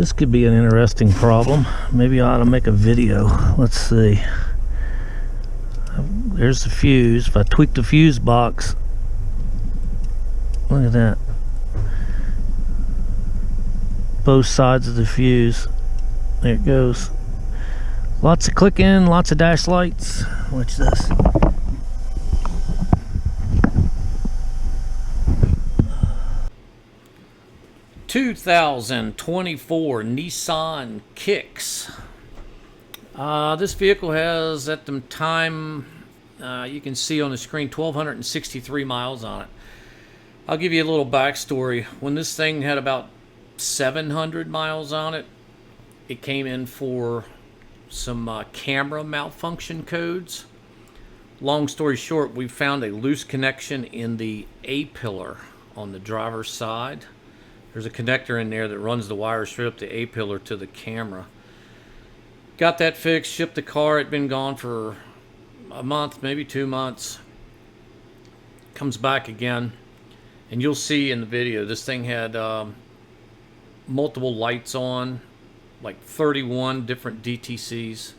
This could be an interesting problem. Maybe I ought to make a video. Let's see. There's the fuse. If I tweak the fuse box, look at that. Both sides of the fuse. There it goes. Lots of clicking, lots of dash lights. Watch this. ...2024 Nissan Kicks. This vehicle has, at the time, you can see on the screen, 1,263 miles on it. I'll give you a little backstory. When this thing had about 700 miles on it, it came in for some camera malfunction codes. Long story short, we found a loose connection in the A-pillar on the driver's side. There's a connector in there that runs the wire straight up the A-pillar to the camera. Got that fixed, shipped the car. It'd been gone for a month, maybe 2 months. Comes back again, and you'll see in the video, this thing had multiple lights on, like 31 different DTC'S.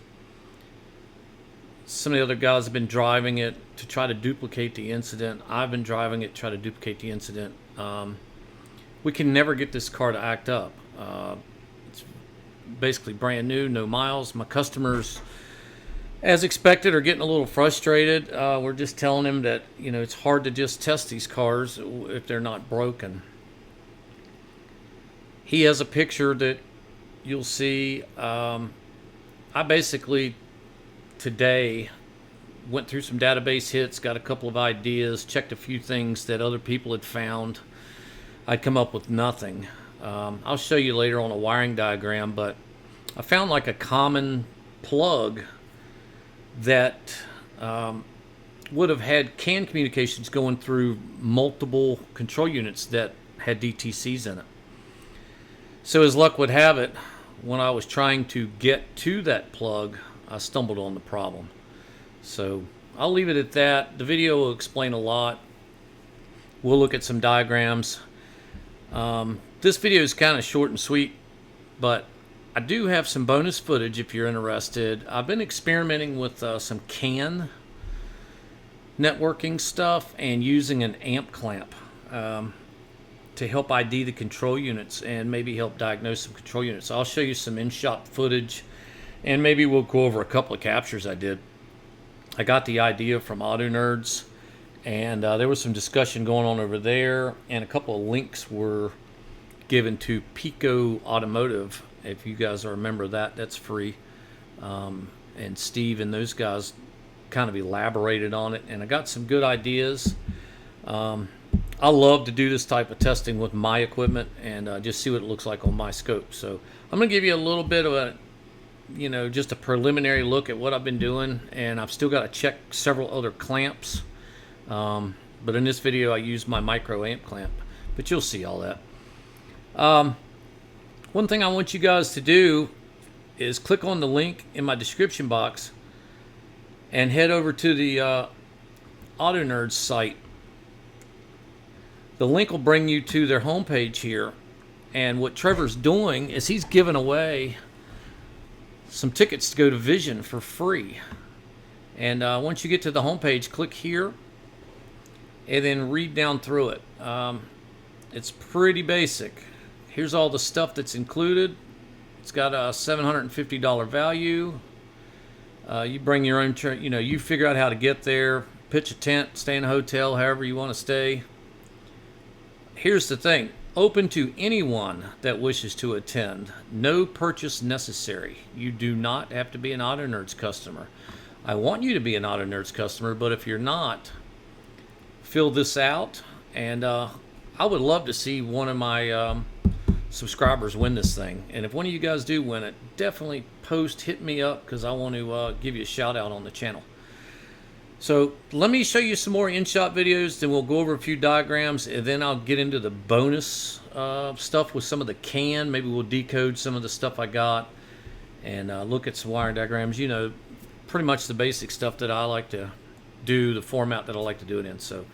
Some of the other guys have been driving it to try to duplicate the incident. I've been driving it to try to duplicate the incident. We can never get this car to act up. It's basically brand new, no miles. My customers, as expected, are getting a little frustrated. We're just telling them that, you know, it's hard to just test these cars if they're not broken. He has a picture that you'll see. I basically today went through some database hits, got a couple of ideas, checked a few things that other people had found. I'd come up with nothing. I'll show you later on a wiring diagram, but I found like a common plug that would have had CAN communications going through multiple control units that had DTC's in it. So as luck would have it, when I was trying to get to that plug, I stumbled on the problem. So I'll leave it at that. The video will explain a lot. We'll look at some diagrams. This video is kind of short and sweet, but I do have some bonus footage if you're interested. I've been experimenting with some CAN networking stuff and using an amp clamp to help ID the control units and maybe help diagnose some control units. I'll show you some in-shop footage, and maybe we'll go over a couple of captures I did. I got the idea from Autonerdz, and there was some discussion going on over there, and a couple of links were given to Pico Automotive. If you guys remember that, that's free. And Steve and those guys kind of elaborated on it, and I got some good ideas. I love to do this type of testing with my equipment and just see what it looks like on my scope. So I'm going to give you a little bit of a, you know, just a preliminary look at what I've been doing, and I've still got to check several other clamps. But in this video, I used my micro amp clamp, but you'll see all that. One thing I want you guys to do is click on the link in my description box and head over to the Autonerdz site. The link will bring you to their homepage here, and what Trevor's doing is he's giving away some tickets to go to Vision for free. And once you get to the homepage, click here and then read down through it. It's pretty basic. Here's all the stuff that's included. It's got a $750 value. You bring your own, you know, you figure out how to get there, pitch a tent, stay in a hotel, however you want to stay. Here's the thing. Open to anyone that wishes to attend. No purchase necessary. You do not have to be an Autonerdz customer. I want you to be an Autonerdz customer, but if you're not, fill this out, and I would love to see one of my subscribers win this thing. And if one of you guys do win it, definitely post, hit me up, because I want to give you a shout out on the channel. So let me show you some more in-shop videos, then we'll go over a few diagrams, and then I'll get into the bonus stuff with some of the CAN. Maybe we'll decode some of the stuff I got and look at some wiring diagrams. You know, pretty much the basic stuff that I like to do, the format that I like to do it in. So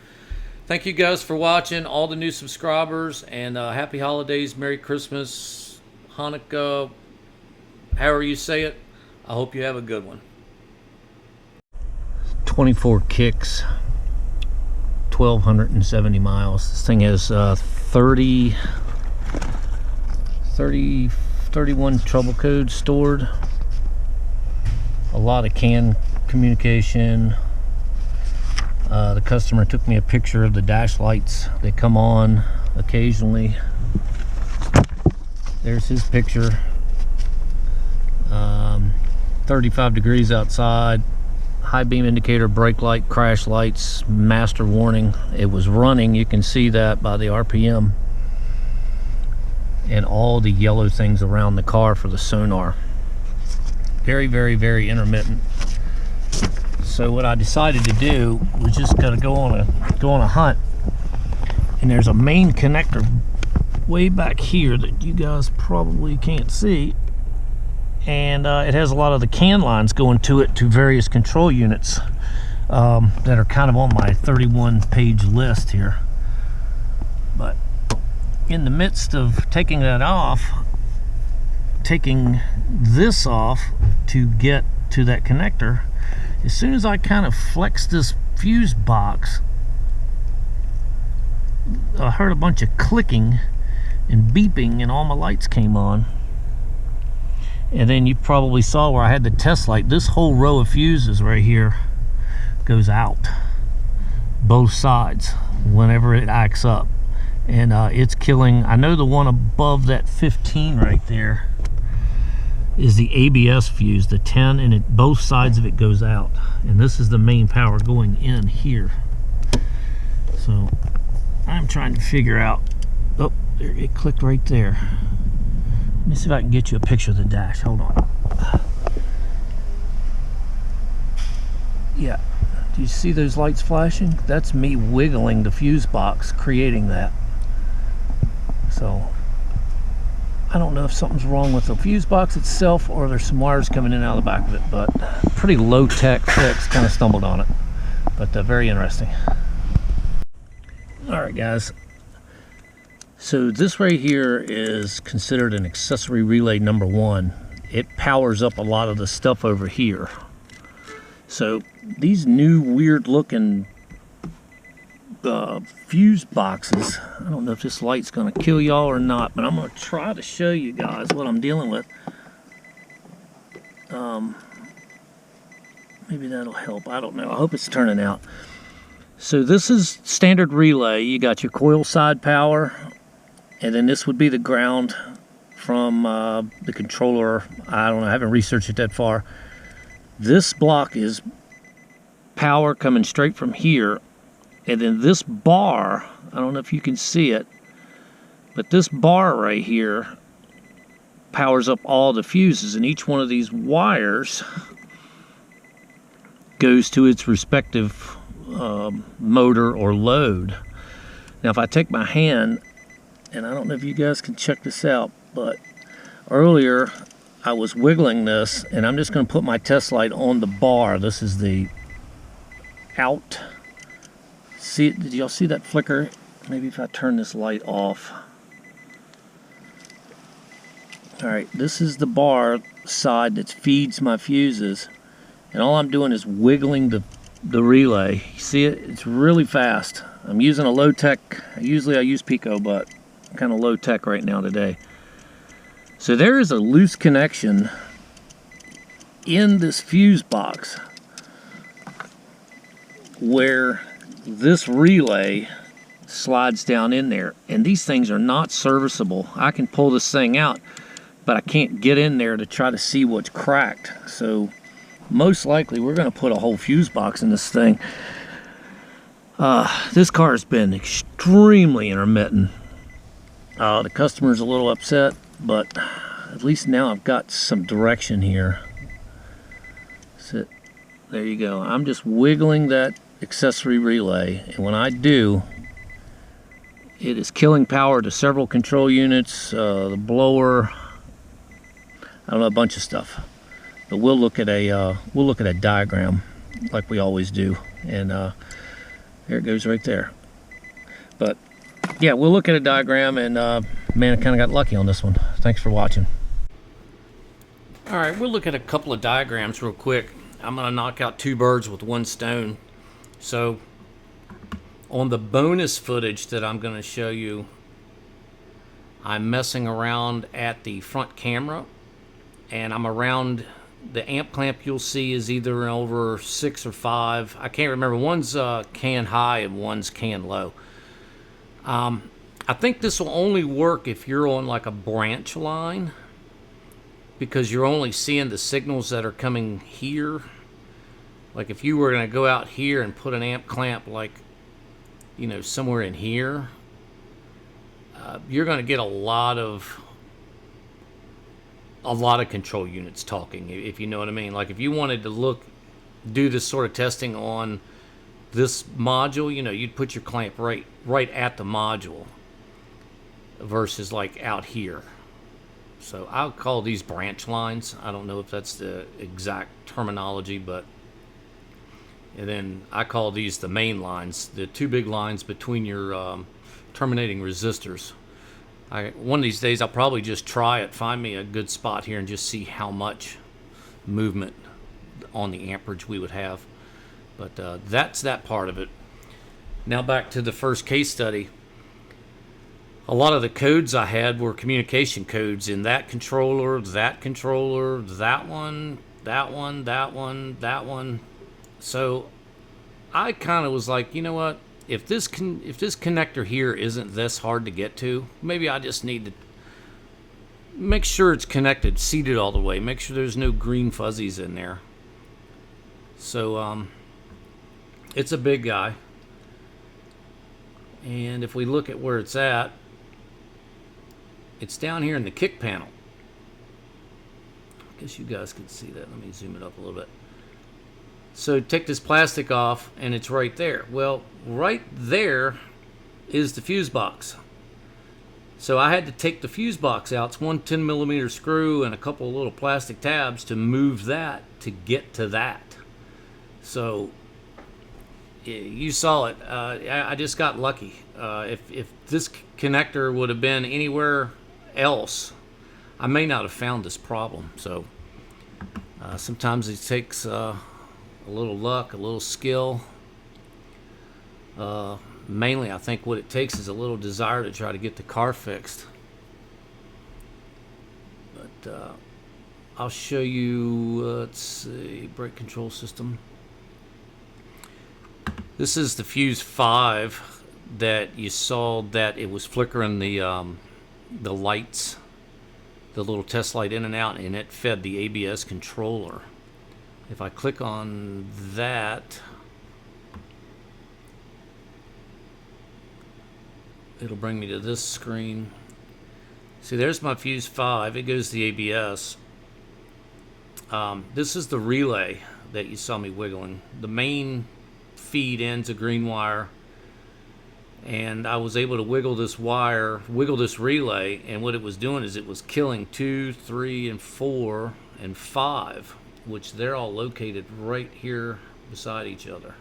thank you guys for watching, all the new subscribers, and happy holidays, Merry Christmas, Hanukkah, however you say it. I hope you have a good one. 24 kicks, 1,270 miles. This thing has 31 trouble codes stored. A lot of CAN communication. The customer took me a picture of the dash lights. They come on occasionally. There's his picture. 35 degrees outside. High beam indicator, brake light, crash lights, master warning. It was running. You can see that by the RPM. And all the yellow things around the car for the sonar. Very, very, very intermittent. So what I decided to do was just gotta go on a hunt. And there's a main connector way back here that you guys probably can't see. And it has a lot of the CAN lines going to it to various control units that are kind of on my 31-page list here. But in the midst of taking that off, taking this off to get to that connector, as soon as I kind of flex this fuse box, I heard a bunch of clicking and beeping and all my lights came on. And then you probably saw where I had the test light. This whole row of fuses right here goes out, both sides, whenever it acts up. And it's killing. I know the one above that 15 right there is the ABS fuse, the 10, and both sides of it goes out. And this is the main power going in here. So I'm trying to figure out. Oh, there, it clicked right there. Let me see if I can get you a picture of the dash. Hold on. Yeah. Do you see those lights flashing? That's me wiggling the fuse box, creating that. So I don't know if something's wrong with the fuse box itself or there's some wires coming in and out of the back of it, but pretty low-tech fix. Kind of stumbled on it, but very interesting. All right, guys. So this right here is considered an accessory relay number 1. It powers up a lot of the stuff over here. So these new weird looking fuse boxes, I don't know if this light's gonna kill y'all or not, but I'm gonna try to show you guys what I'm dealing with. Maybe that'll help. I don't know. I hope it's turning out. So this is standard relay. You got your coil side power, and then this would be the ground from the controller. I don't know, I haven't researched it that far. This block is power coming straight from here, and then this bar, I don't know if you can see it, but this bar right here powers up all the fuses, and each one of these wires goes to its respective motor or load. Now if I take my hand, and I don't know if you guys can check this out, but earlier I was wiggling this, and I'm just going to put my test light on the bar. This is the out. See, did y'all see that flicker? Maybe if I turn this light off. Alright, this is the bar side that feeds my fuses, and all I'm doing is wiggling the relay. You see it? It's really fast. I'm using a low-tech, usually I use Pico, but I'm kind of low-tech right now today. So there is a loose connection in this fuse box where this relay slides down in there, and these things are not serviceable. I can pull this thing out, but I can't get in there to try to see what's cracked. So most likely we're going to put a whole fuse box in this thing. This car has been extremely intermittent. The customer's a little upset, but at least now I've got some direction here. So there you go. I'm just wiggling that accessory relay, and when I do, it is killing power to several control units, the blower, I don't know, a bunch of stuff. But we'll look at a diagram like we always do, and there it goes right there. But yeah, we'll look at a diagram, and man, I kind of got lucky on this one. Thanks for watching. All right, we'll look at a couple of diagrams real quick. I'm going to knock out two birds with one stone. So on the bonus footage that I'm going to show you, I'm messing around at the front camera, and I'm around the amp clamp. You'll see is either over 6 or 5. I can't remember. One's can high and one's can low. I think this will only work if you're on like a branch line, because you're only seeing the signals that are coming here. Like if you were going to go out here and put an amp clamp like, you know, somewhere in here, you're going to get a lot of control units talking, if you know what I mean. Like if you wanted to do this sort of testing on this module, you know, you'd put your clamp right at the module versus like out here. So I'll call these branch lines. I don't know if that's the exact terminology, but and then I call these the main lines, the two big lines between your terminating resistors. One of these days I'll probably just try it, find me a good spot here and just see how much movement on the amperage we would have. But that's that part of it. Now back to the first case study. A lot of the codes I had were communication codes in that controller, that one, that one, that one. So I kind of was like, you know what? If this connector here isn't this hard to get to, maybe I just need to make sure it's connected, seated all the way. Make sure there's no green fuzzies in there. So it's a big guy. And if we look at where it's at, it's down here in the kick panel. I guess you guys can see that. Let me zoom it up a little bit. So take this plastic off and it's right there. Well, right there is the fuse box. So I had to take the fuse box out. It's one 10mm screw and a couple of little plastic tabs to move that to get to that. So you saw it. I just got lucky. If this connector would have been anywhere else, I may not have found this problem. So sometimes it takes a little luck, a little skill. Mainly I think what it takes is a little desire to try to get the car fixed. But I'll show you, let's see, brake control system. This is the fuse 5 that you saw that it was flickering the lights, the little test light in and out, and it fed the ABS controller. If I click on that, it'll bring me to this screen. See, there's my fuse 5. It goes to the ABS. This is the relay that you saw me wiggling. The main feed ends a green wire, and I was able to wiggle this relay, and what it was doing is it was killing 2, 3, and 4, and 5, which they're all located right here beside each other.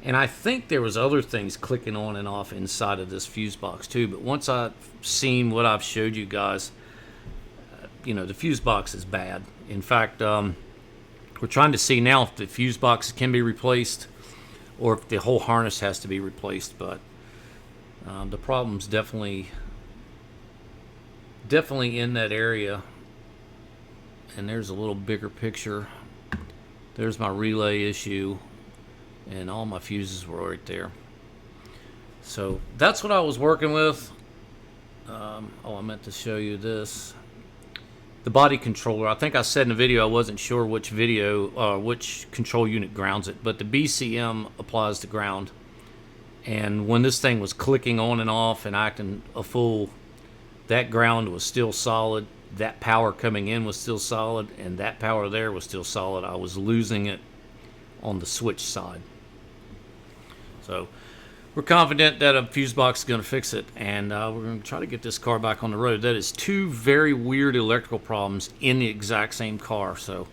And I think there was other things clicking on and off inside of this fuse box too, but once I've seen what I've showed you guys, you know, the fuse box is bad. In fact, we're trying to see now if the fuse box can be replaced or if the whole harness has to be replaced, but the problem's definitely in that area. And there's a little bigger picture. There's my relay issue, and all my fuses were right there. So that's what I was working with. I meant to show you this. The body controller. I think I said in the video I wasn't sure which control unit grounds it, but the BCM applies to ground. And when this thing was clicking on and off and acting a fool, that ground was still solid. That power coming in was still solid, and that power there was still solid. I was losing it on the switch side. So we're confident that a fuse box is going to fix it, and we're going to try to get this car back on the road. That is two very weird electrical problems in the exact same car. So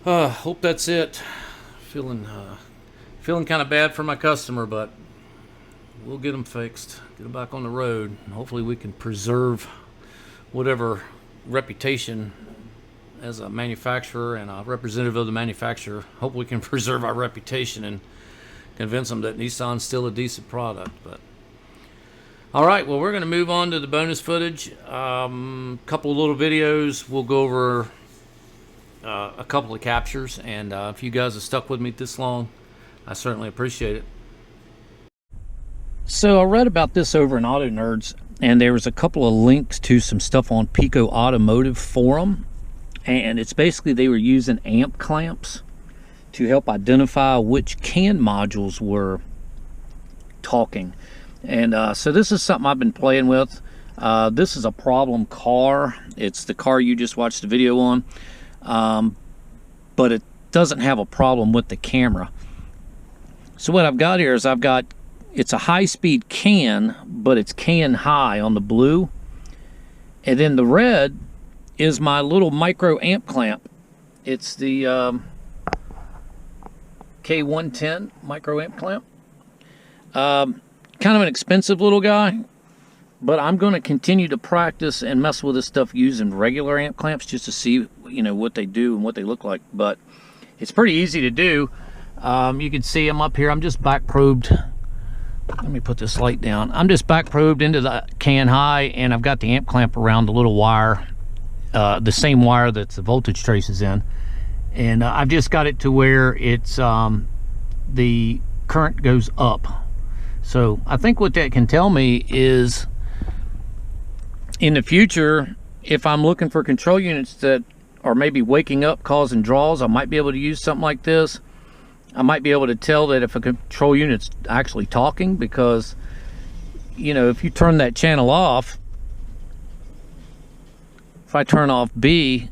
hope that's it. Feeling kind of bad for my customer, but we'll get them fixed, get them back on the road, and hopefully we can preserve whatever reputation as a manufacturer and a representative of the manufacturer. Hope we can preserve our reputation and convince them that Nissan's still a decent product. But all right, well, we're going to move on to the bonus footage. Couple of little videos. We'll go over a couple of captures, and if you guys have stuck with me this long, I certainly appreciate it. So I read about this over in Autonerdz, and there was a couple of links to some stuff on Pico Automotive forum, and it's basically they were using amp clamps to help identify which CAN modules were talking. And so this is something I've been playing with. This is a problem car. It's the car you just watched the video on, but it doesn't have a problem with the camera. So what I've got here is it's a high-speed CAN, but it's CAN high on the blue, and then the red is my little micro amp clamp. It's the K110 micro amp clamp. Kind of an expensive little guy, but I'm going to continue to practice and mess with this stuff using regular amp clamps just to see, you know, what they do and what they look like. But it's pretty easy to do. You can see I'm up here. I'm just back probed. Let me put this light down. I'm just back probed into the CAN high, and I've got the amp clamp around the little wire, the same wire that the voltage trace is in, and I've just got it to where it's the current goes up. So I think what that can tell me is in the future, if I'm looking for control units that are maybe waking up causing draws, I might be able to use something like this. I might be able to tell that if a control unit's actually talking, because, you know, if you turn that channel off, if I turn off B,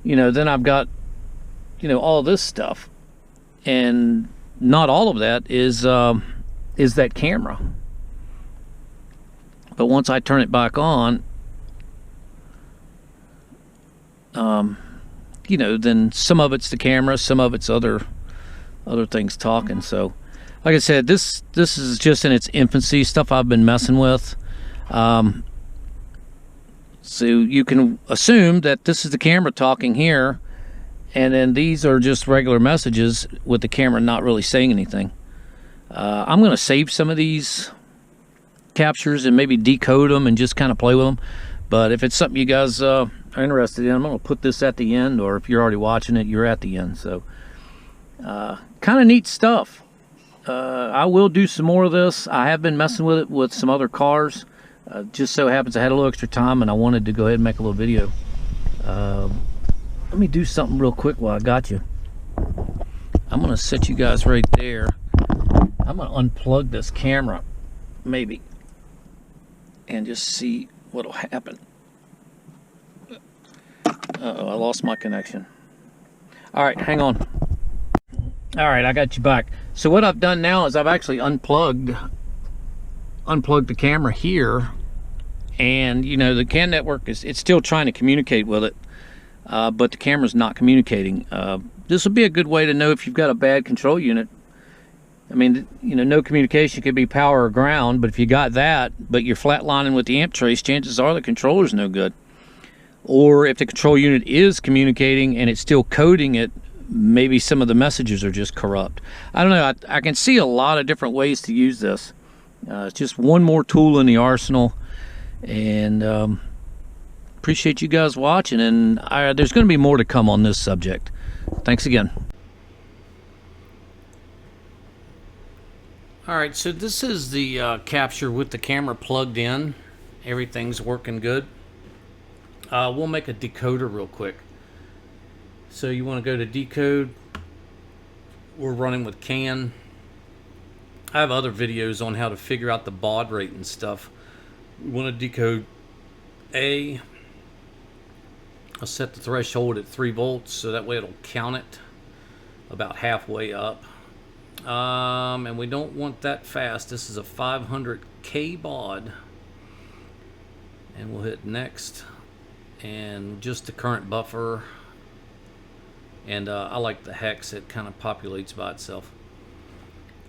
you know, then I've got, you know, all this stuff, and not all of that is that camera. But once I turn it back on, you know, then some of it's the camera, some of it's other things talking. So like I said, this is just in its infancy, stuff I've been messing with. So you can assume that this is the camera talking here, and then these are just regular messages with the camera not really saying anything. I'm going to save some of these captures and maybe decode them and just kind of play with them. But if it's something you guys are interested in, I'm going to put this at the end, or if you're already watching it, you're at the end. So kind of neat stuff. I will do some more of this. I have been messing with it with some other cars. Just so happens I had a little extra time and I wanted to go ahead and make a little video. Let me do something real quick while I got you. I'm going to set you guys right there. I'm going to unplug this camera, maybe, and just see what'll happen. Uh-oh, I lost my connection. All right, hang on. All right, I got you back. So what I've done now is I've actually unplugged the camera here, and you know, the CAN network it's still trying to communicate with it, but the camera's not communicating. This will be a good way to know if you've got a bad control unit. I mean, you know, no communication could be power or ground, but if you got that, but you're flatlining with the amp trace, chances are the controller's no good. Or if the control unit is communicating and it's still coding it, maybe some of the messages are just corrupt. I don't know. I can see a lot of different ways to use this. It's just one more tool in the arsenal, and appreciate you guys watching, and there's going to be more to come on this subject. Thanks again. Alright, so this is the capture with the camera plugged in. Everything's working good. We'll make a decoder real quick. So you want to go to decode. We're running with CAN. I have other videos on how to figure out the baud rate and stuff. We want to decode A. I'll set the threshold at 3 volts so that way it'll count it about halfway up. And we don't want that fast. This is a 500K baud. And we'll hit next. And just the current buffer. And I like the hex. It kind of populates by itself.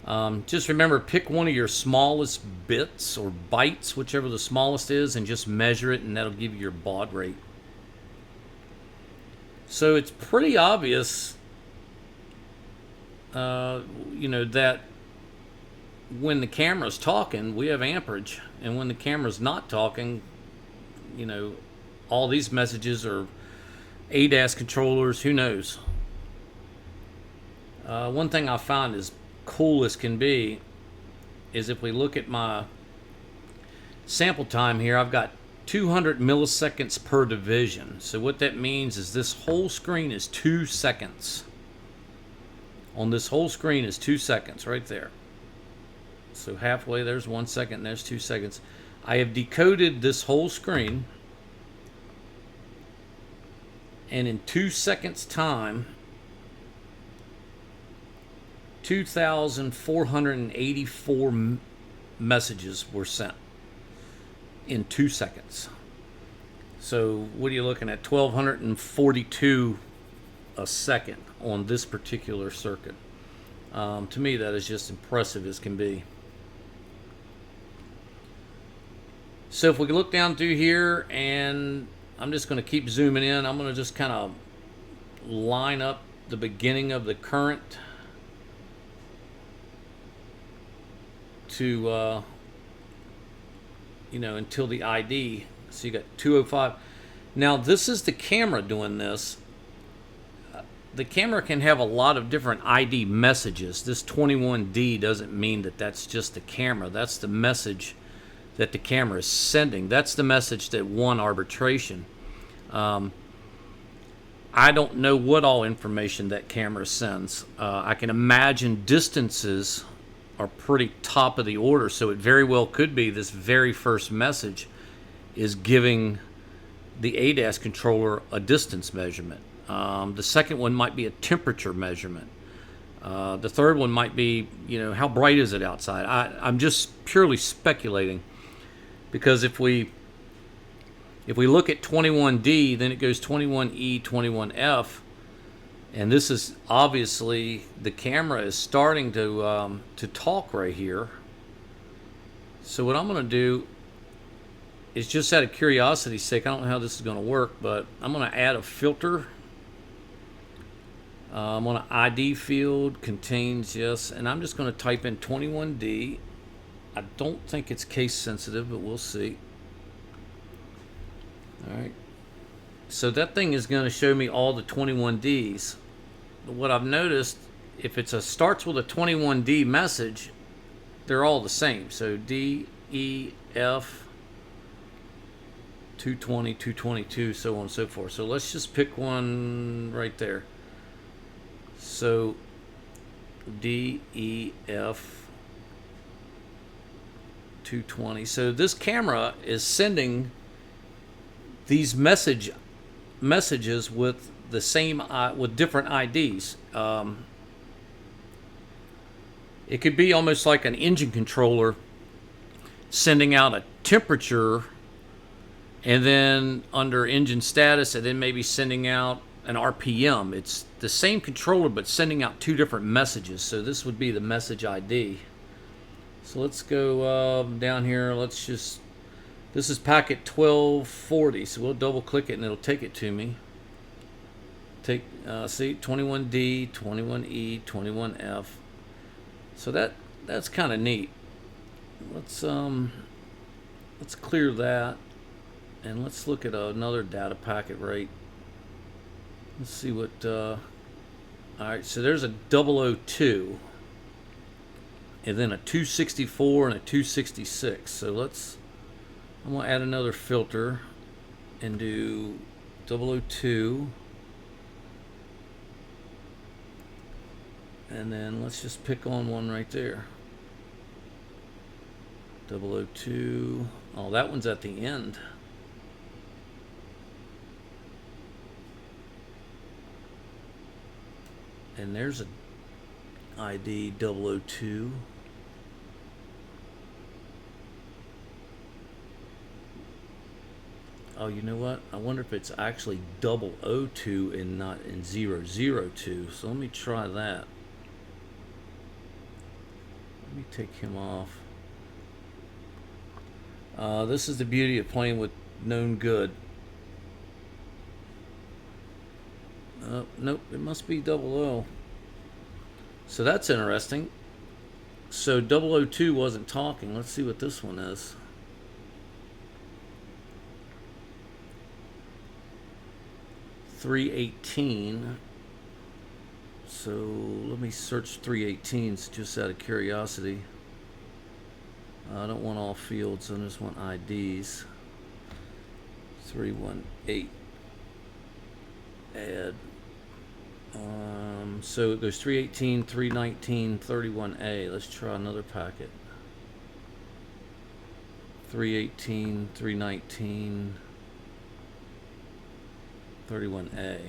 Just remember, pick one of your smallest bits or bytes, whichever the smallest is, and just measure it, and that'll give you your baud rate. So it's pretty obvious, that when the camera's talking, we have amperage, and when the camera's not talking, all these messages are ADAS controllers, who knows. One thing I found is cool as can be is if we look at my sample time here, I've got 200 milliseconds per division. So what that means is this whole screen is 2 seconds. On this whole screen is 2 seconds right there. So halfway, there's 1 second, there's 2 seconds. I have decoded this whole screen, and in 2 seconds time, 2,484 messages were sent in 2 seconds. So what are you looking at? 1,242 a second on this particular circuit. To me, that is just impressive as can be. So if we look down through here, and I'm just going to keep zooming in, I'm going to just kind of line up the beginning of the current to until the ID. So you got 205. Now this is the camera doing this. The camera can have a lot of different ID messages. This 21D doesn't mean that that's just the camera. That's the message that the camera is sending. That's the message that won arbitration. I don't know what all information that camera sends. I can imagine distances are pretty top of the order, so it very well could be this very first message is giving the ADAS controller a distance measurement. The second one might be a temperature measurement. The third one might be, how bright is it outside? I'm just purely speculating, because if we look at 21D, then it goes 21E, 21F, and this is obviously the camera is starting to talk right here. So what I'm going to do is, just out of curiosity's sake, I don't know how this is going to work, but I'm going to add a filter. I'm on an ID field, contains yes, and I'm just going to type in 21D. I don't think it's case sensitive, but we'll see. All right. So that thing is going to show me all the 21Ds. But what I've noticed, if it starts with a 21D message, they're all the same. So D, E, F, 220, 222, so on and so forth. So let's just pick one right there. So D, E, F, 220. So this camera is sending these messages with the same with different IDs. It could be almost like an engine controller sending out a temperature, and then under engine status, and then maybe sending out an RPM. It's the same controller but sending out two different messages. So this would be the message ID. So let's go down here. This is packet 1240, so we'll double click it and it'll take it to me. See, 21D, 21E, 21F. So that's kind of neat. Let's clear that, and let's look at another data packet rate. Let's see what. All right, so there's a 002, and then a 264 and a 266. So I'm gonna add another filter and do 002. And then let's just pick on one right there. 002. Oh, that one's at the end. And there's a ID 002. Oh, you know what? I wonder if it's actually 002 and not in 002. So let me try that. Let me take him off. This is the beauty of playing with known good. Nope, it must be 00. So that's interesting. So 002 wasn't talking. Let's see what this one is. .318. So let me search 318s just out of curiosity. I don't want all fields, I just want IDs. 318. Add. So there's 318, 319, 31A. Let's try another packet. 318, 319, 31A.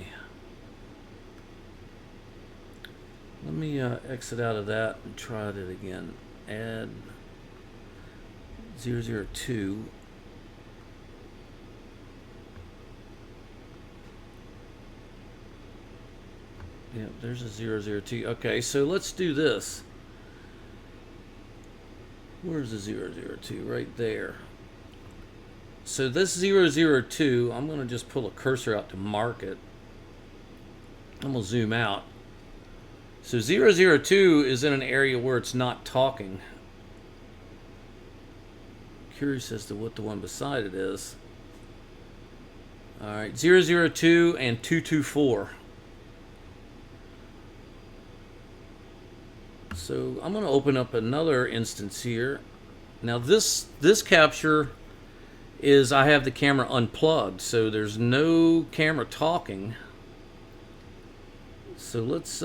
Let me exit out of that and try it again. Add 002. Yep, there's a 002. Okay, so let's do this. Where's the 002? Right there. So this 002, I'm going to just pull a cursor out to mark it. I'm going to zoom out. So 002 is in an area where it's not talking. Curious as to what the one beside it is. Alright, 002 and 224. So I'm going to open up another instance here. Now this capture is I have the camera unplugged, so there's no camera talking. So let's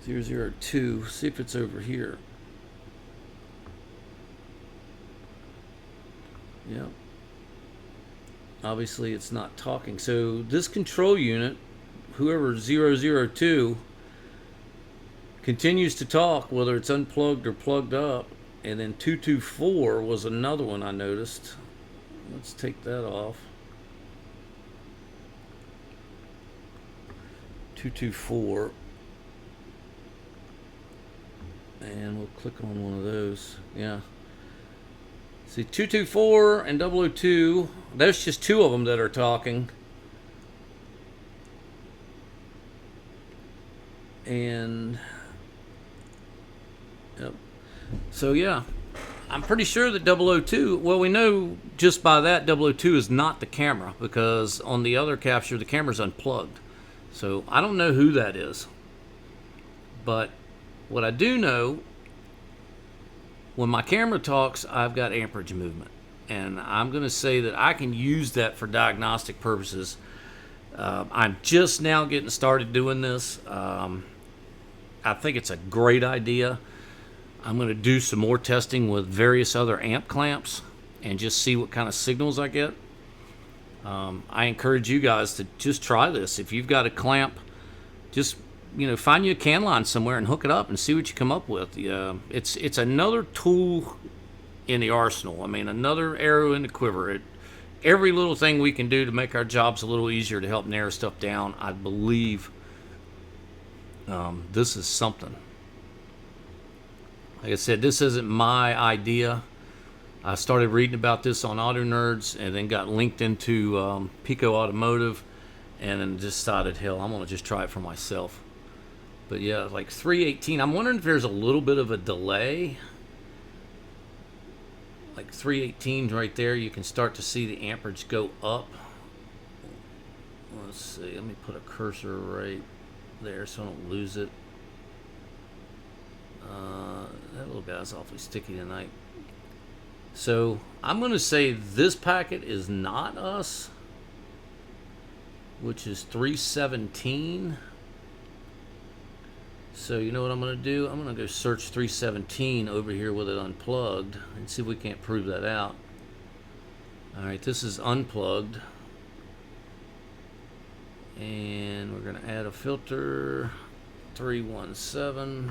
002, see if it's over here. Yep. Obviously it's not talking. So this control unit, whoever 002, continues to talk whether it's unplugged or plugged up. And then 224 was another one I noticed. Let's take that off. 224. And we'll click on one of those. Yeah. See, 224 and 002, there's just two of them that are talking. And, yep. So, yeah, I'm pretty sure that 002, well, we know just by that 002 is not the camera, because on the other capture, the camera's unplugged. So, I don't know who that is. But what I do know, when my camera talks, I've got amperage movement. And I'm going to say that I can use that for diagnostic purposes. I'm just now getting started doing this. I think it's a great idea. I'm going to do some more testing with various other amp clamps and just see what kind of signals I get. I encourage you guys to just try this. If you've got a clamp, just find you a can line somewhere and hook it up and see what you come up with. It's another tool in the arsenal. I mean, another arrow in the quiver. Every little thing we can do to make our jobs a little easier to help narrow stuff down, I believe this is something. Like I said, this isn't my idea. I started reading about this on Autonerdz and then got linked into Pico Automotive and then decided, hell, I'm going to just try it for myself. But yeah, like 318, I'm wondering if there's a little bit of a delay. Like 318 right there, you can start to see the amperage go up. Let's see, let me put a cursor right there so I don't lose it. That little guy's awfully sticky tonight. So I'm going to say this packet is not us, which is 317. So you know what I'm going to do? I'm going to go search 317 over here with it unplugged and see if we can't prove that out. Alright, this is unplugged. And we're going to add a filter. 317.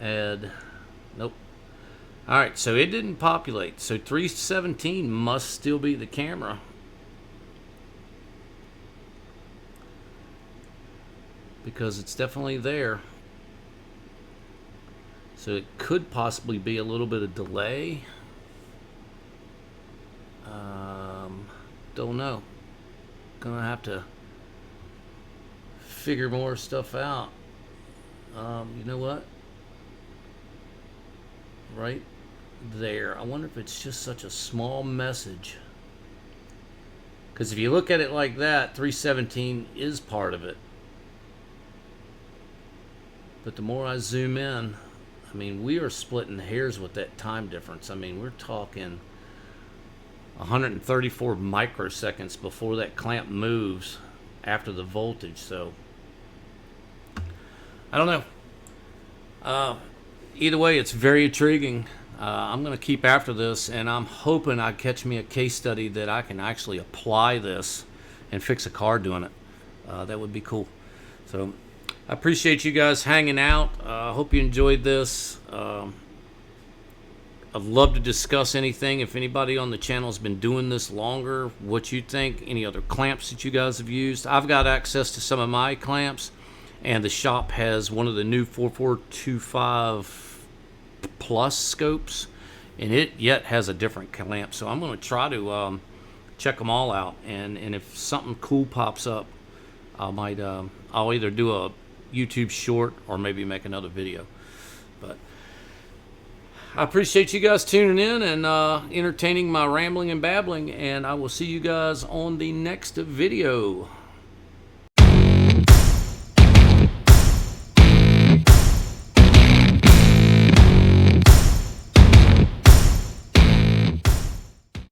Add. Nope. Alright, so it didn't populate. So 317 must still be the camera. because it's definitely there. So it could possibly be a little bit of delay. Don't know. Gonna have to figure more stuff out. You know what? Right there. I wonder if it's just such a small message. Because if you look at it like that, 317 is part of it. But the more I zoom in, I mean, we are splitting hairs with that time difference. I mean, we're talking 134 microseconds before that clamp moves after the voltage. So I don't know. Either way, it's very intriguing. I'm going to keep after this, and I'm hoping I catch me a case study that I can actually apply this and fix a car doing it. That would be cool. So I appreciate you guys hanging out. I hope you enjoyed this. I'd love to discuss anything. If anybody on the channel has been doing this longer, what you think, any other clamps that you guys have used. I've got access to some of my clamps, and the shop has one of the new 4425 plus scopes, and it yet has a different clamp. So I'm going to try to check them all out, and if something cool pops up, I'll either do a YouTube short or maybe make another video. But I appreciate you guys tuning in and entertaining my rambling and babbling, and I will see you guys on the next video.